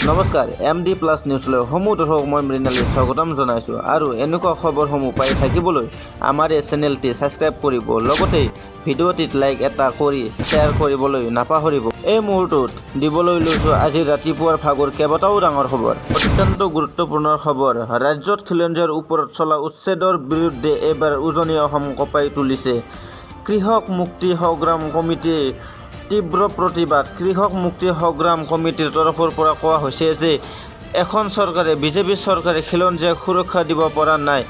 নমস্কাৰ MD plus নিউজলৈ সমূহ দৰ্শক মই মৃণালী স্বাগতম জনাইছোঁ আৰু এনেকুৱা খবৰসমূহ পাই থাকিবলৈ আমাৰ এই চেনেলটি ছাবস্ক্ৰাইব কৰিব লগতে ভিডিঅ'টিত লাইক এটা কৰি শ্বেয়াৰ কৰিবলৈ নাপাহৰিব। এই মুহূৰ্তত দিবলৈ লৈছোঁ আজি ৰাতিপুৱাৰ ভাগৰ কেইবাটাও ডাঙৰ খবৰ। অত্যন্ত গুৰুত্বপূৰ্ণ খবৰ। ৰাজ্যত খিলঞ্জীয়াৰ ওপৰত চলা উচ্ছেদৰ বিৰুদ্ধে এইবাৰ উজনি অসম কঁপাই তুলিছে কৃষক মুক্তি সংগ্ৰাম কমিটিয়ে। তীব্ৰ প্ৰতিবাদ। কৃষক মুক্তি সংগ্ৰাম কমিটিৰ তৰফৰ পৰা কোৱা হৈছে যে এখন চৰকাৰে বিজেপি চৰকাৰে খিলঞ্জীয়াক সুৰক্ষা দিব পৰা নাই।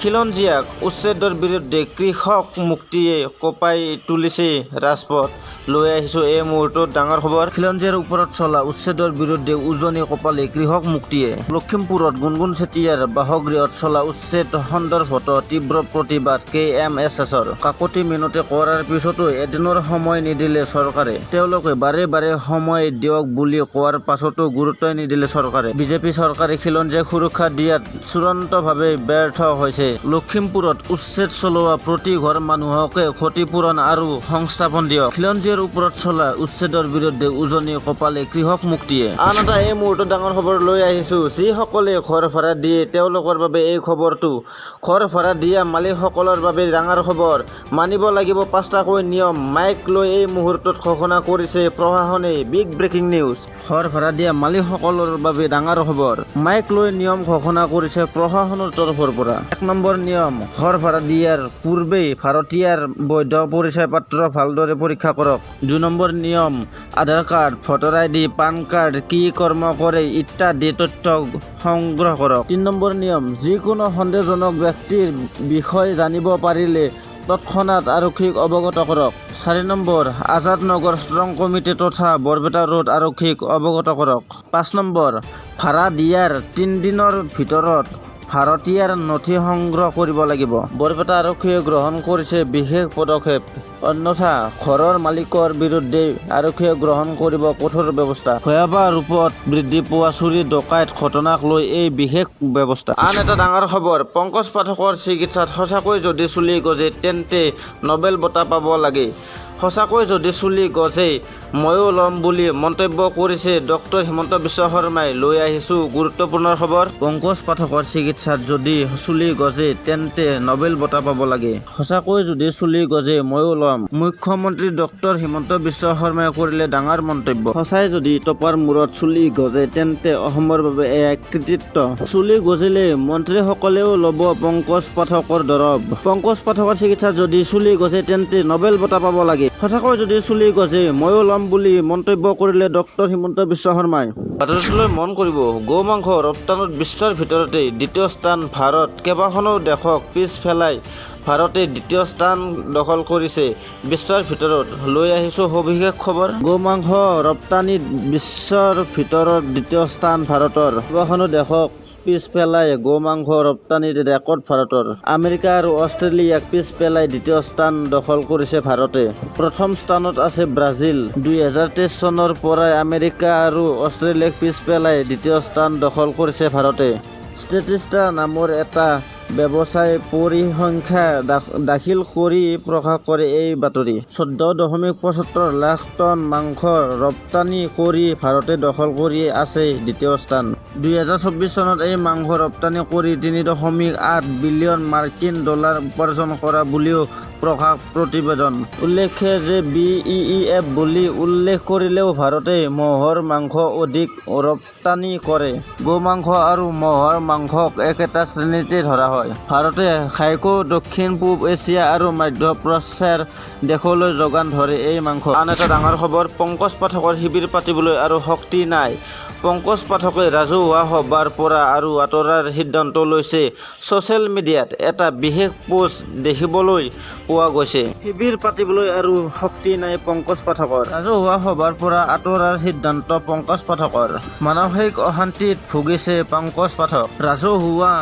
খিলঞ্জীয়াক উচ্ছেদৰ বিৰুদ্ধে কৃষক মুক্তিয়ে কঁপাই তুলিছে ৰাজপথ। লৈ আহিছোঁ এই মুহূৰ্তত ডাঙৰ খবৰ। খিলঞ্জীয়াৰ ওপৰত চলা উচ্ছেদৰ বিৰুদ্ধে উজনি কঁপালে কৃষক মুক্তিয়ে। লখিমপুৰত গুণগুণ চেতিয়াৰ বাসগৃহত চলা উচ্ছেদ সন্দৰ্ভত তীব্ৰ প্ৰতিবাদ KMSSৰ। কাকতি মিনতি কৰাৰ পিছতো এদিনৰ সময় নিদিলে চৰকাৰে। তেওঁলোকে বাৰে বাৰে সময় দিয়ক বুলি কোৱাৰ পাছতো গুৰুত্বই নিদিলে চৰকাৰে। বিজেপি চৰকাৰে খিলঞ্জীয়াক সুৰক্ষা দিয়াত চূড়ান্তভাৱে ব্যৰ্থ হৈছে। লখিমপুৰত উচ্ছেদ চলোৱা প্ৰতি ঘৰ মানুহকে ক্ষতিপূৰণ আৰু সংস্থাপন দিয়ক। খিলঞ্জীয়াৰ ওপৰত চলা উচ্ছেদৰ বিৰুদ্ধে উজনি কঁপালে কৃষক মুক্তিয়ে। আন এটা এই মুহূৰ্তত ডাঙৰ খবৰ লৈ আহিছোঁ। যিসকলে ঘৰ ভাড়া দিয়ে তেওঁলোকৰ বাবে এই খবৰটো। ঘৰ ভাড়া দিয়া মালিকসকলৰ বাবে ডাঙৰ খবৰ। মানিব লাগিব 5টাকৈ নিয়ম। মাইক লৈ এই মুহূৰ্তত ঘোষণা কৰিছে প্ৰশাসনে। Big breaking news. ঘৰ ভাড়া দিয়া মালিকসকলৰ বাবে ডাঙৰ খবৰ। মাইক লৈ নিয়ম ঘোষণা কৰিছে প্ৰশাসনৰ তৰফৰ পৰা। 1 নম্বৰ নিয়ম, ঘৰ ভাড়া দিয়াৰ পূৰ্বে ভাড়াতীয়াৰ বৈধ পৰিচয় পত্ৰ ভালদৰে পৰীক্ষা কৰক। 2 নম্বৰ নিয়ম, Aadhaar card, voter ID, PAN card, কি কৰ্ম কৰে ইত্যাদি তথ্য সংগ্ৰহ কৰক। 3 নম্বৰ নিয়ম, যিকোনো সন্দেহজনক ব্যক্তিৰ বিষয়ে জানিব পাৰিলে তৎক্ষণাত আৰক্ষীক অৱগত কৰক। 4 নম্বৰ, আজাদ নগৰ ষ্ট্ৰং কমিটি তথা বৰপেটা ৰোড আৰক্ষীক অৱগত কৰক। 5 নম্বৰ, ভাড়া দিয়াৰ 3 দিনৰ ভিতৰত ভাড়াতীয়াৰ নথি সংগ্ৰহ কৰিব লাগিব। বৰপেটা আৰক্ষীয়ে গ্ৰহণ কৰিছে বিশেষ পদক্ষেপ। অন্যথা ঘৰৰ মালিকৰ বিৰুদ্ধে আৰক্ষীয়ে গ্ৰহণ কৰিব কঠোৰ ব্যৱস্থা। ভয়াৱহ ৰূপত বৃদ্ধি পোৱা চুৰি ডকাইত ঘটনাক লৈ এই বিশেষ ব্যৱস্থা। আন এটা ডাঙৰ খবৰ, পংকজ পাঠকৰ চিকিৎসাত সঁচাকৈ যদি চুলি গজে তেন্তে নোবেল বঁটা পাব লাগে। সঁচাকৈ যদি চুলি গজে ময়ো ল'ম বুলি মন্তব্য কৰিছে ডক্টৰ হিমন্ত বিশ্ব শৰ্মাই। লৈ আহিছোঁ গুৰুত্বপূৰ্ণ খবৰ। পংকজ পাঠকৰ চিকিৎসাত যদি চুলি গজে তেন্তে নোবেল বঁটা পাব লাগে। সঁচাকৈ যদি চুলি গজে ময়ো ল'ম। মুখ্যমন্ত্ৰী ডক্টৰ হিমন্ত বিশ্ব শৰ্মাই কৰিলে ডাঙৰ মন্তব্য। সঁচাই যদি টপাৰ মূৰত চুলি গজে তেন্তে অসমৰ বাবে এয়া কৃতিত্ব। চুলি গজিলে মন্ত্ৰীসকলেও ল'ব পংকজ পাঠকৰ দৰৱ। পংকজ পাঠকৰ চিকিৎসাত যদি চুলি গজে তেন্তে নোবেল বঁটা পাব লাগে। সঁচাকৈ যদি চুলি গজে ময়ো ল'ম বুলি মন্তব্য কৰিলে ডক্টৰ হিমন্ত বিশ্ব শৰ্মাই। বাতৰিটোলৈ মন কৰিব। গো মাংস ৰপ্তানিত বিশ্বৰ ভিতৰতে দ্বিতীয় স্থান ভাৰত। কেইবাখনো দেশক পিছ পেলাই ভাৰতে দ্বিতীয় স্থান দখল কৰিছে বিশ্বৰ ভিতৰত। লৈ আহিছোঁ সবিশেষ খবৰ। গো মাংস ৰপ্তানিত বিশ্বৰ ভিতৰত দ্বিতীয় স্থান ভাৰতৰ। কেইবাখনো দেশক পিছ পেলাই গো মাংস ৰপ্তানিত ৰেকৰ্ড ভাৰতৰ। আমেৰিকা আৰু অষ্ট্ৰেলিয়াক পিছ পেলাই দ্বিতীয় স্থান দখল কৰিছে ভাৰতে। প্ৰথম স্থানত আছে ব্ৰাজিল। 2023 চনৰ পৰাই আমেৰিকা আৰু অষ্ট্ৰেলিয়াক পিছ পেলাই দ্বিতীয় স্থান দখল কৰিছে ভাৰতে। ষ্টেটিষ্টা নামৰ এটা ব্যৱসায় পৰিসংখ্যা দাখিল কৰি প্ৰকাশ কৰে এই বাতৰি। 14.75 লাখ টন মাংস ৰপ্তানি কৰি ভাৰতে দখল কৰি আছে দ্বিতীয় স্থান। 2024 চনত এই মাংস ৰপ্তানি কৰি 3.8 বিলিয়ন মাৰ্কিন ডলাৰ উপাৰ্জন কৰা বুলিও প্ৰকাশ প্ৰতিবেদন। উল্লেখ্য যে BEEF বুলি উল্লেখ কৰিলেও ভাৰতে মহৰ মাংস অধিক ৰপ্তানি কৰে। গো মাংস আৰু মহৰ মাংসক একেটা শ্ৰেণীতে ধৰা হয়। ভাৰতে ঘাইকৈ দক্ষিণ পূব এছিয়া আৰু মধ্য প্ৰাচ্যৰ দেশলৈ যোগান ধৰে এই মাংস। আন এটা ডাঙৰ খবৰ, পংকজ পাঠকৰ শিবিৰ পাতিবলৈ আৰু শক্তি নাই। পংকজ পাঠকে ৰাজহুৱা সভাৰ পৰা আৰু আঁতৰাৰ সিদ্ধান্ত লৈছে। ছ'চিয়েল মিডিয়াত এটা বিশেষ পোষ্ট দেখিবলৈ পোৱা গৈছে। শিবিৰ পাতিবলৈ আৰু শক্তি নাই পংকজ পাঠকৰ। ৰাজহুৱা সভাৰ পৰা আঁতৰাৰ সিদ্ধান্ত পংকজ পাঠকৰ। মানসিক অশান্তিত ভুগিছে পংকজ পাঠক। ৰাজহুৱা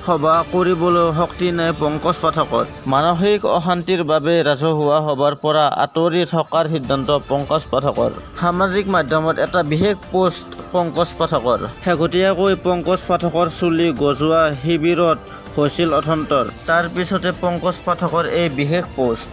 সভা কৰিবলৈ শক্তি নাই পংকজ পাঠকৰ। মানসিক অশান্তিৰ বাবে ৰাজহুৱা সভাৰ পৰা আঁতৰি থকাৰ সিদ্ধান্ত পংকজ পাঠকৰ। সামাজিক মাধ্যমত এটা বিশেষ পোষ্ট পংকজ পাঠকৰ। শেহতীয়াকৈ পংকজ পাঠকৰ চুলি গজোৱা শিবিৰত হৈছিল অথন্তৰ। তাৰ পিছতে পংকজ পাঠকৰ এই বিশেষ পোষ্ট।